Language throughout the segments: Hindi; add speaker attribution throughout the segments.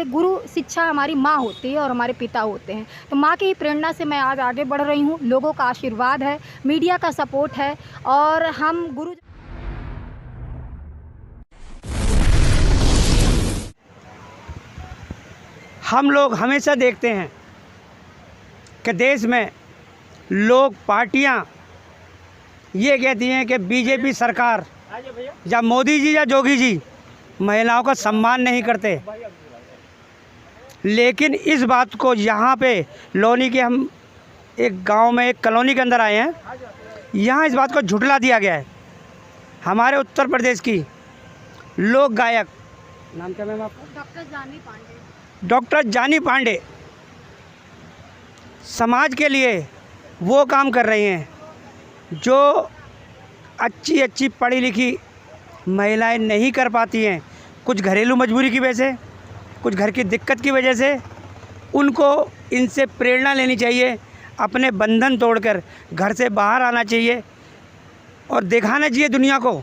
Speaker 1: गुरु शिक्षा हमारी माँ होती है और हमारे पिता होते हैं, तो माँ की ही प्रेरणा से मैं आज आगे बढ़ रही हूँ। लोगों का आशीर्वाद है, मीडिया का सपोर्ट है और हम गुरु
Speaker 2: हम लोग हमेशा देखते हैं कि देश में लोग पार्टियां ये कहती हैं कि बीजेपी सरकार या मोदी जी या जोगी जी महिलाओं का सम्मान नहीं करते, लेकिन इस बात को यहाँ पे लोनी के हम एक गांव में एक कॉलोनी के अंदर आए हैं, यहाँ इस बात को झुठला दिया गया है। हमारे उत्तर प्रदेश की लोक गायक, नाम क्या मैम आपका? डॉक्टर जानी पांडे समाज के लिए वो काम कर रही हैं जो अच्छी पढ़ी लिखी महिलाएं नहीं कर पाती हैं। कुछ घरेलू मजबूरी की वजह से, कुछ घर की दिक्कत की वजह से उनको इनसे प्रेरणा लेनी चाहिए, अपने बंधन तोड़कर घर से बाहर आना चाहिए और दिखाना चाहिए दुनिया को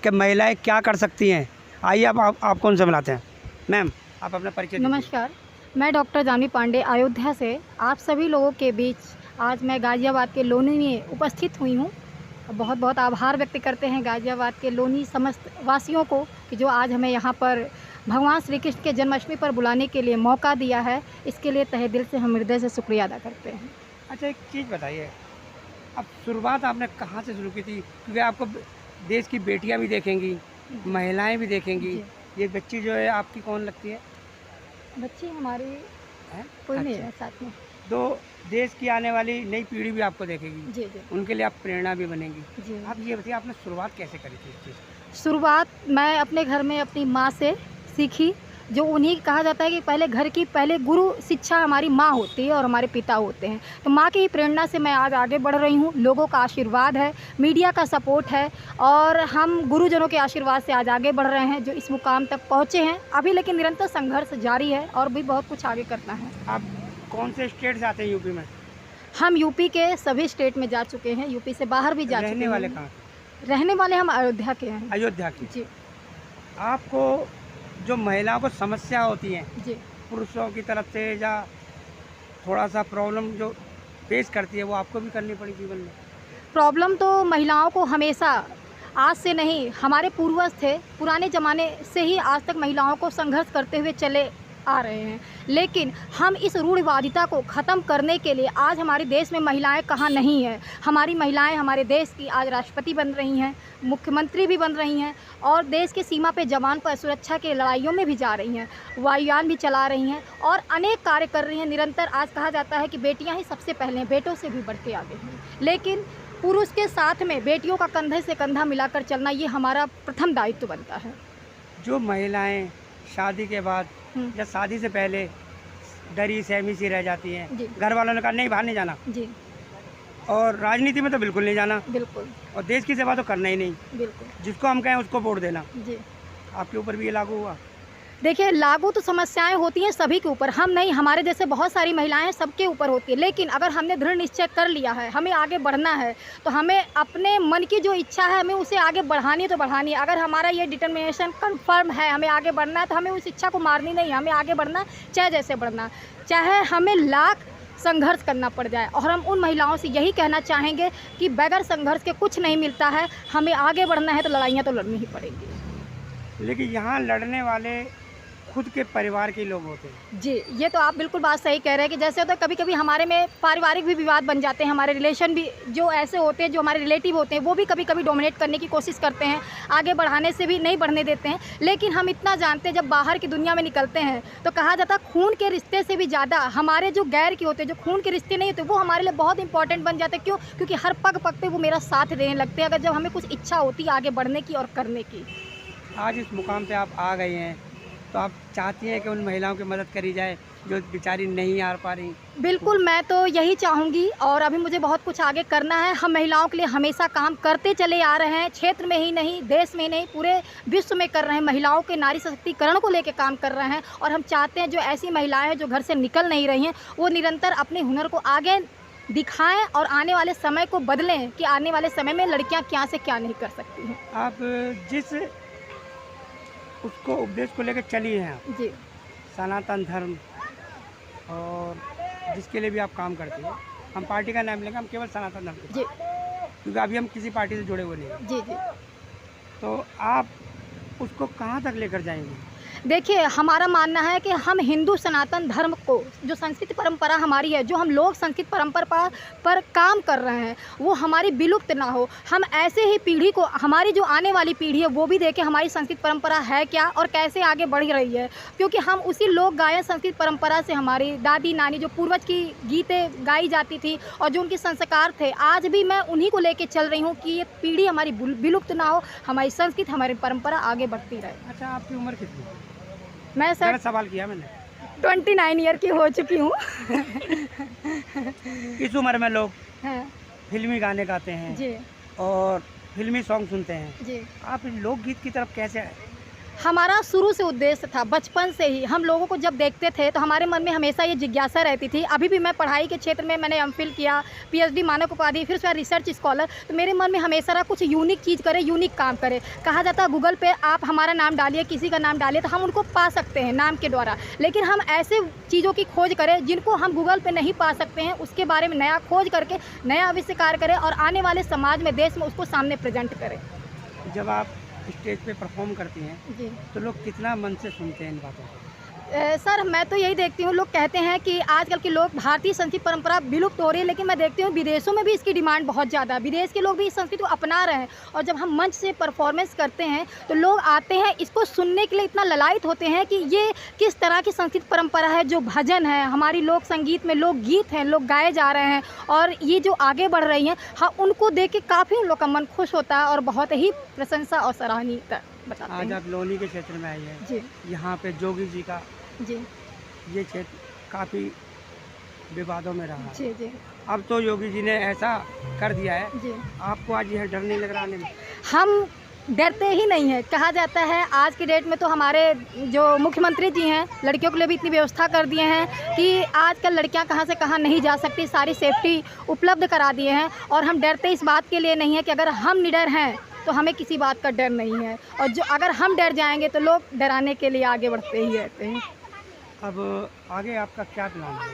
Speaker 2: कि महिलाएं क्या कर सकती हैं। आइए आपको उनसे मिलाते हैं। मैम, आप अपना परिचय दीजिए।
Speaker 1: नमस्कार, मैं डॉक्टर जानी पांडे अयोध्या से आप सभी लोगों के बीच आज मैं गाज़ियाबाद के लोनी में उपस्थित हुई हूँ। बहुत बहुत आभार व्यक्त करते हैं गाज़ियाबाद के लोनी समस्त वासियों को कि जो आज हमें यहाँ पर भगवान श्री कृष्ण के जन्माष्टमी पर बुलाने के लिए मौका दिया है। इसके लिए तहे दिल से हम हृदय से शुक्रिया अदा करते हैं।
Speaker 2: अच्छा, एक चीज़ बताइए, अब शुरुआत आपने कहाँ से शुरू की थी? क्योंकि आपको देश की बेटियाँ भी देखेंगी, महिलाएं भी देखेंगी। ये बच्ची जो है आपकी कौन लगती है?
Speaker 1: बच्ची हमारी है, कोई नहीं है साथ में।
Speaker 2: तो देश की आने वाली नई पीढ़ी भी आपको देखेगी।
Speaker 1: जी जी,
Speaker 2: उनके लिए आप प्रेरणा भी बनेंगी।
Speaker 1: जी।
Speaker 2: आप ये बताइए, आपने शुरुआत कैसे करी थी इस चीज़ की?
Speaker 1: शुरुआत मैं अपने घर में अपनी माँ से सीखी। जो उन्हीं कहा जाता है कि पहले गुरु शिक्षा हमारी माँ होती है और हमारे पिता होते हैं, तो माँ की ही प्रेरणा से मैं आज आगे बढ़ रही हूँ। लोगों का आशीर्वाद है, मीडिया का सपोर्ट है और हम गुरुजनों के आशीर्वाद से आज आगे बढ़ रहे हैं, जो इस मुकाम तक पहुँचे हैं अभी। लेकिन निरंतर संघर्ष जारी है और भी बहुत कुछ आगे करना है।
Speaker 2: आप कौन से स्टेट से आते हैं यूपी में?
Speaker 1: हम यूपी के सभी स्टेट में जा चुके हैं, यूपी से बाहर भी जा चुके हैं।
Speaker 2: रहने वाले कहाँ?
Speaker 1: रहने वाले हम अयोध्या के हैं।
Speaker 2: अयोध्या की।
Speaker 1: जी
Speaker 2: आपको जो महिलाओं को समस्या होती हैं
Speaker 1: जी,
Speaker 2: पुरुषों की तरफ से या थोड़ा सा प्रॉब्लम जो फेस करती है, वो आपको भी करनी पड़ी जीवन में?
Speaker 1: प्रॉब्लम तो महिलाओं को हमेशा, आज से नहीं, हमारे पूर्वज थे, पुराने ज़माने से ही आज तक महिलाओं को संघर्ष करते हुए चले आ रहे हैं। लेकिन हम इस रूढ़िवादिता को ख़त्म करने के लिए आज हमारे देश में महिलाएं कहाँ नहीं हैं। हमारी महिलाएं हमारे देश की आज राष्ट्रपति बन रही हैं, मुख्यमंत्री भी बन रही हैं और देश के सीमा पे जवान पर सुरक्षा के लड़ाइयों में भी जा रही हैं, वायुयान भी चला रही हैं और अनेक कार्य कर रही हैं निरंतर। आज कहा जाता है कि बेटियाँ ही सबसे पहले हैं, बेटों से भी बढ़ के आगे हैं। लेकिन पुरुष के साथ में बेटियों का कंधे से कंधा मिलाकर चलना, ये हमारा प्रथम दायित्व बनता है।
Speaker 2: जो महिलाएं शादी के बाद या शादी से पहले डरी सहमी सी रह जाती हैं, घर वालों ने कहा नहीं बाहर नहीं जाना
Speaker 1: जी,
Speaker 2: और राजनीति में तो बिल्कुल नहीं जाना,
Speaker 1: बिल्कुल,
Speaker 2: और देश की सेवा तो करना ही नहीं,
Speaker 1: बिल्कुल
Speaker 2: जिसको हम कहें उसको वोट देना।
Speaker 1: जी।
Speaker 2: आपके ऊपर भी ये लागू हुआ?
Speaker 1: देखिए, लागू तो समस्याएं होती हैं सभी के ऊपर, हम नहीं, हमारे जैसे बहुत सारी महिलाएं हैं, सबके ऊपर होती है। लेकिन अगर हमने दृढ़ निश्चय कर लिया है, हमें आगे बढ़ना है, तो हमें अपने मन की जो इच्छा है हमें उसे आगे बढ़ानी है तो बढ़ानी है। अगर हमारा ये डिटर्मिनेशन कंफर्म है, हमें आगे बढ़ना है, तो हमें उस इच्छा को मारनी नहीं है, हमें आगे बढ़ना, चाहे जैसे बढ़ना, चाहे हमें लाख संघर्ष करना पड़ जाए। और हम उन महिलाओं से यही कहना चाहेंगे कि बगैर संघर्ष के कुछ नहीं मिलता है। हमें आगे बढ़ना है तो लड़ाइयाँ तो लड़नी ही पड़ेंगी।
Speaker 2: लेकिन यहाँ लड़ने वाले खुद के परिवार के लोग होते हैं।
Speaker 1: जी, ये तो आप बिल्कुल बात सही कह रहे हैं कि जैसे होता है कभी कभी हमारे में पारिवारिक भी विवाद बन जाते हैं, हमारे रिलेशन भी जो ऐसे होते हैं, जो हमारे रिलेटिव होते हैं, वो भी कभी कभी डोमिनेट करने की कोशिश करते हैं, आगे बढ़ाने से भी नहीं बढ़ने देते हैं। लेकिन हम इतना जानते हैं, जब बाहर की दुनिया में निकलते हैं तो कहा जाता है खून के रिश्ते से भी ज़्यादा हमारे जो गैर के होते हैं, जो खून के रिश्ते नहीं होते, वो हमारे लिए बहुत इंपॉर्टेंट बन जाते हैं। क्यों? क्योंकि हर पग पग पे वो मेरा साथ देने लगते हैं, अगर जब हमें कुछ इच्छा होती है आगे बढ़ने की और करने की।
Speaker 2: आज इस मुकाम पे आप आ गए हैं, तो आप चाहती हैं कि उन महिलाओं की मदद करी जाए जो बेचारी नहीं आ पा रही?
Speaker 1: बिल्कुल, मैं तो यही चाहूँगी और अभी मुझे बहुत कुछ आगे करना है। हम महिलाओं के लिए हमेशा काम करते चले आ रहे हैं, क्षेत्र में ही नहीं, देश में ही नहीं, पूरे विश्व में कर रहे हैं। महिलाओं के नारी सशक्तिकरण को लेकर काम कर रहे हैं और हम चाहते हैं जो ऐसी महिलाएं हैं जो घर से निकल नहीं रही हैं, वो निरंतर अपने हुनर को आगे दिखाएं और आने वाले समय को बदलें कि आने वाले समय में लड़कियां क्या से क्या नहीं कर सकती हैं।
Speaker 2: आप जिस उसको उपदेश को लेकर चली हैं,
Speaker 1: जी,
Speaker 2: सनातन धर्म और जिसके लिए भी आप काम करते हो, हम पार्टी का नाम लेंगे, हम केवल सनातन धर्म के,
Speaker 1: जी
Speaker 2: क्योंकि अभी हम किसी पार्टी से जुड़े हुए नहीं हैं।
Speaker 1: जी जी।
Speaker 2: तो आप उसको कहाँ तक लेकर जाएंगे?
Speaker 1: देखिए, हमारा मानना है कि हम हिंदू सनातन धर्म को, जो संस्कृति परंपरा हमारी है, जो हम लोग संस्कृति परंपरा पर काम कर रहे हैं, वो हमारी विलुप्त ना हो। हम ऐसे ही पीढ़ी को, हमारी जो आने वाली पीढ़ी है वो भी देखे हमारी संस्कृति परंपरा है क्या और कैसे आगे बढ़ रही है, क्योंकि हम उसी लोक गायन संस्कृति परंपरा से हमारी दादी नानी जो पूर्वज की गीतें गाई जाती थी और जो उनके संस्कार थे, आज भी मैं उन्हीं को लेके चल रही हूँ कि ये पीढ़ी हमारी विलुप्त ना हो, हमारी संस्कृति हमारी परंपरा आगे बढ़ती रहे।
Speaker 2: अच्छा, आपकी उम्र कितनी है?
Speaker 1: मैं सर
Speaker 2: गलत सवाल किया मैंने।
Speaker 1: 29 ईयर की हो चुकी हूँ।
Speaker 2: इस उम्र में लोग
Speaker 1: हाँ,
Speaker 2: फिल्मी गाने गाते हैं
Speaker 1: जी
Speaker 2: और फिल्मी सॉन्ग सुनते हैं,
Speaker 1: जी।
Speaker 2: आप लोकगीत की तरफ कैसे आए?
Speaker 1: हमारा शुरू से उद्देश्य था, बचपन से ही हम लोगों को जब देखते थे तो हमारे मन में हमेशा ये जिज्ञासा रहती थी। अभी भी मैं पढ़ाई के क्षेत्र में मैंने एमफिल किया, पीएचडी मानक उपाधि, फिर उसके बाद रिसर्च स्कॉलर, तो मेरे मन में हमेशा रहा कुछ यूनिक चीज़ करे, यूनिक काम करे। कहा जाता है गूगल पे आप हमारा नाम डालिए, किसी का नाम डालिए तो हम उनको पा सकते हैं नाम के द्वारा, लेकिन हम ऐसे चीज़ों की खोज करें जिनको हम गूगल पे नहीं पा सकते हैं, उसके बारे में नया खोज करके नया आविष्कार करें और आने वाले समाज में, देश में उसको सामने प्रेजेंट करें।
Speaker 2: जब आप स्टेज पे परफॉर्म करती हैं
Speaker 1: जी
Speaker 2: तो लोग कितना मन से सुनते हैं इन बातों को?
Speaker 1: सर, मैं तो यही देखती हूँ, लोग कहते हैं कि आजकल के लोग, भारतीय संस्कृति परंपरा विलुप्त हो रही है, लेकिन मैं देखती हूँ विदेशों में भी इसकी डिमांड बहुत ज़्यादा है। विदेश के लोग भी इस संस्कृति को अपना रहे हैं और जब हम मंच से परफॉर्मेंस करते हैं तो लोग आते हैं इसको सुनने के लिए, इतना ललायित होते हैं कि ये किस तरह की संस्कृति परंपरा है, जो भजन है, हमारी लोक संगीत में लोक गीत हैं, लोग गाए जा रहे हैं और ये जो आगे बढ़ रही हैं, हाँ, उनको देख के काफ़ी उन लोग का मन खुश होता है और बहुत ही प्रशंसा और सराहनीय बताते
Speaker 2: आज
Speaker 1: हैं।
Speaker 2: आप लोनी के क्षेत्र में आई हैं,
Speaker 1: जी
Speaker 2: यहाँ पे जोगी जी का
Speaker 1: जी
Speaker 2: ये क्षेत्र काफ़ी विवादों में रहा है।
Speaker 1: जी जी
Speaker 2: अब तो योगी जी ने ऐसा कर दिया है,
Speaker 1: जी।
Speaker 2: आपको आज यह डर नहीं लग रहा आने में?
Speaker 1: हम डरते ही नहीं है। कहा जाता है आज की डेट में तो हमारे जो मुख्यमंत्री जी हैं, लड़कियों के लिए भी इतनी व्यवस्था कर दिए हैं कि आजकल लड़कियां कहां से कहां नहीं जा सकती, सारी सेफ्टी उपलब्ध करा दिए हैं और हम डरते इस बात के लिए नहीं है कि अगर हम निडर हैं तो हमें किसी बात का डर नहीं है, और जो अगर हम डर जाएंगे तो लोग डराने के लिए आगे बढ़ते ही रहते हैं।
Speaker 2: अब आगे आपका क्या प्लान है?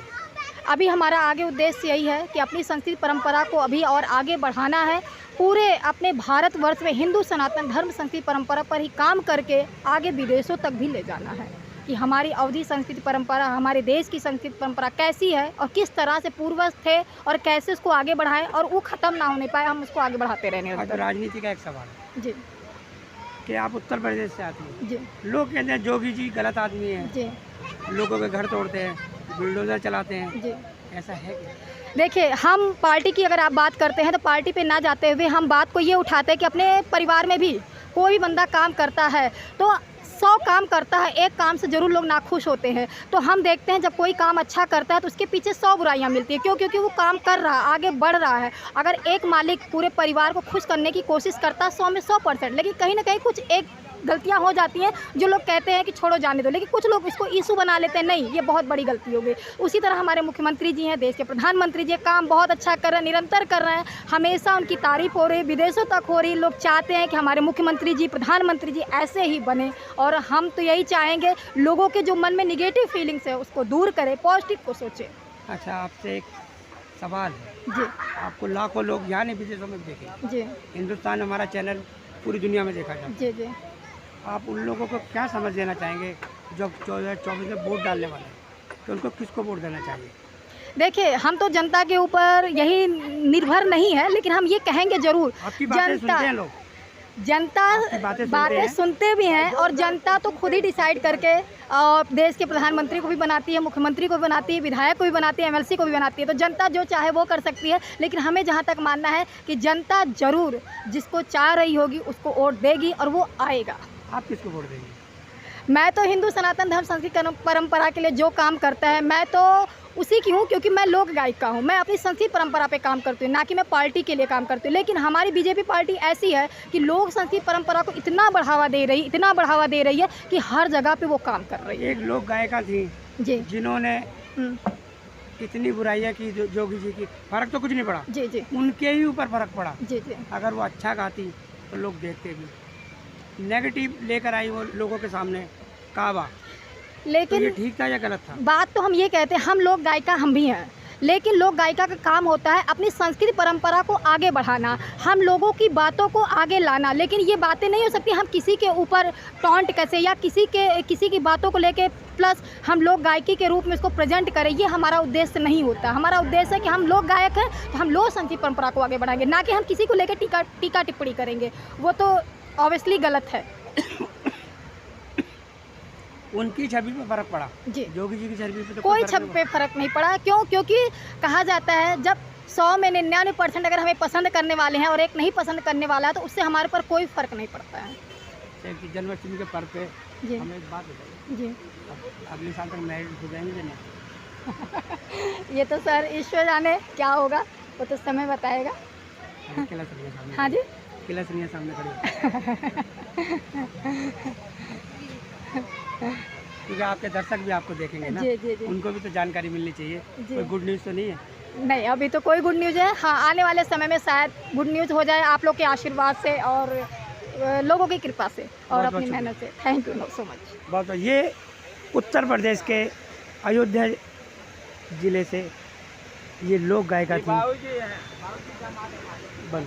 Speaker 1: अभी हमारा आगे उद्देश्य यही है कि अपनी संस्कृति परंपरा को अभी और आगे बढ़ाना है, पूरे अपने भारतवर्ष में हिंदू सनातन धर्म संस्कृति परंपरा पर ही काम करके आगे विदेशों तक भी ले जाना है कि हमारी अवधि संस्कृति परंपरा, हमारे देश की संस्कृति परंपरा कैसी है और किस तरह से पूर्वज थे और कैसे उसको आगे बढ़ाएं और वो ख़त्म ना होने पाए, हम उसको आगे बढ़ाते रहने
Speaker 2: आज
Speaker 1: लगते।
Speaker 2: राजनीति का एक सवाल है
Speaker 1: जी
Speaker 2: कि आप उत्तर प्रदेश से आती हैं,
Speaker 1: जी
Speaker 2: लोग कहते हैं जोगी जी गलत आदमी हैं,
Speaker 1: जी
Speaker 2: लोगों के घर तोड़ते हैं, बुलडोजर चलाते हैं,
Speaker 1: जी।
Speaker 2: ऐसा है क्या?
Speaker 1: देखिए, हम पार्टी की अगर आप बात करते हैं तो पार्टी पे ना जाते हुए हम बात को ये उठाते हैं कि अपने परिवार में भी कोई भी बंदा काम करता है तो 100 काम करता है, एक काम से ज़रूर लोग नाखुश होते हैं। तो हम देखते हैं जब कोई काम अच्छा करता है तो उसके पीछे 100 बुराइयां मिलती है। क्यों? क्योंकि वो काम कर रहा है, आगे बढ़ रहा है। अगर एक मालिक पूरे परिवार को खुश करने की कोशिश करता है 100 में 100%, लेकिन कहीं ना कहीं कुछ एक गलतियां हो जाती हैं जो लोग कहते हैं कि छोड़ो जाने दो, लेकिन कुछ लोग इसको इशू बना लेते हैं, नहीं ये बहुत बड़ी गलती हो गई। उसी तरह हमारे मुख्यमंत्री जी हैं, देश के प्रधानमंत्री जी काम बहुत अच्छा कर रहे हैं, निरंतर कर रहे हैं, हमेशा उनकी तारीफ हो रही है, विदेशों तक हो रही है। लोग चाहते हैं कि हमारे मुख्यमंत्री जी, प्रधानमंत्री जी ऐसे ही बने और हम तो यही चाहेंगे लोगों के जो मन में निगेटिव फीलिंग्स है उसको दूर करें, पॉजिटिव को सोचें।
Speaker 2: अच्छा, आपसे एक सवाल है,
Speaker 1: जी
Speaker 2: आपको लाखों लोग यहाँ नहीं विदेशों में देखें,
Speaker 1: जी
Speaker 2: हिंदुस्तान हमारा चैनल पूरी दुनिया में देखा जाता है,
Speaker 1: जी जी।
Speaker 2: आप उन लोगों को क्या समझ देना चाहेंगे जो 2024 में वोट डालने वाले हैं, तो उनको किसको वोट देना चाहिए?
Speaker 1: देखिए, हम तो जनता के ऊपर यही निर्भर नहीं है, लेकिन हम ये कहेंगे ज़रूर,
Speaker 2: आपकी बातें सुनते हैं लोग,
Speaker 1: जनता
Speaker 2: आपकी
Speaker 1: बातें सुनते भी हैं और जनता तो खुद ही डिसाइड करके देश के प्रधानमंत्री को भी बनाती है, मुख्यमंत्री को भी बनाती है, विधायक को भी बनाती है, एमएलसी को भी बनाती है। तो जनता जो चाहे वो कर सकती है, लेकिन हमें जहाँ तक मानना है कि जनता ज़रूर जिसको चाह रही होगी उसको वोट देगी और वो आएगा।
Speaker 2: आप किसको वोट देंगे?
Speaker 1: मैं तो हिंदू सनातन धर्म संस्कृति परंपरा के लिए जो काम करता है मैं तो उसी की हूँ, क्योंकि मैं लोक गायिका हूँ। मैं अपनी संस्कृति परंपरा पे काम करती हूँ, ना कि मैं पार्टी के लिए काम करती हूँ। लेकिन हमारी बीजेपी पार्टी ऐसी है कि लोक संस्कृति परंपरा को इतना बढ़ावा दे रही है कि हर जगह पे वो काम कर रही है।
Speaker 2: एक लोक गायिका थी
Speaker 1: जी
Speaker 2: जिन्होंने इतनी बुराइयां की जोगी जी की, फर्क तो कुछ नहीं पड़ा,
Speaker 1: जी जी
Speaker 2: उनके ही ऊपर फर्क पड़ा।
Speaker 1: जी जी
Speaker 2: अगर वो अच्छा गाती तो लोग देखते भी, नेगेटिव लेकर आई वो लोगों के सामने काबा। तो
Speaker 1: लेकिन
Speaker 2: ये ठीक था या गलत था?
Speaker 1: बात तो हम ये कहते हैं, हम लोक गायिका हम भी हैं, लेकिन लोक गायिका का काम होता है अपनी संस्कृति परंपरा को आगे बढ़ाना, हम लोगों की बातों को आगे लाना। लेकिन ये बातें नहीं हो सकती हम किसी के ऊपर टॉन्ट कैसे या किसी की बातों को लेके प्लस हम लोक गायकी के रूप में इसको प्रेजेंट करें, ये हमारा उद्देश्य नहीं होता। हमारा उद्देश्य है कि हम लोक गायक हैं तो हम लोक संस्कृति परंपरा को आगे बढ़ाएंगे, ना कि हम किसी को लेकर टीका टिप्पणी करेंगे, वो तो ऑब्वियसली गलत है।
Speaker 2: उनकी छवि पे फर्क पड़ा,
Speaker 1: जी,
Speaker 2: जोगी जी की छवि पे तो
Speaker 1: कोई
Speaker 2: फर्क
Speaker 1: छवि
Speaker 2: नहीं
Speaker 1: पे फ़र्क नहीं पड़ा। क्यों? क्योंकि कहा जाता है जब 100 में 99% अगर हमें पसंद करने वाले हैं और एक नहीं पसंद करने वाला है तो उससे हमारे पर कोई फ़र्क नहीं पड़ता है।
Speaker 2: पड़ा। कि जन्माष्टमी के पर्व पे
Speaker 1: जी
Speaker 2: हमें एक बात बताइए,
Speaker 1: जी।
Speaker 2: अब अगले साल तक मैरिज हो जाएंगे या नहीं?
Speaker 1: ये तो सर ईश्वर जाने क्या होगा, वो तो समय बताएगा।
Speaker 2: अभी किला सरिया सामने
Speaker 1: हाँ जी।
Speaker 2: किला सरिया सामने खड़ी है। क्योंकि आपके दर्शक भी आपको देखेंगे ना,
Speaker 1: जी जी जी
Speaker 2: उनको भी तो जानकारी मिलनी चाहिए।
Speaker 1: जी।
Speaker 2: कोई गुड न्यूज़ तो नहीं है?
Speaker 1: नहीं, अभी तो कोई गुड न्यूज़ है। हाँ, आने वाले समय में शायद गुड न्यूज़ हो जाए आप लोग के आशीर्वाद से और लोगों की कृपा से और
Speaker 2: बहुत
Speaker 1: अपनी
Speaker 2: शुक्रिया।
Speaker 1: मेहनत से। Thank you so much.
Speaker 2: बहुत ये उत्तर प्रदेश के अयोध्या जिले से ये लोक गायिका थी। बल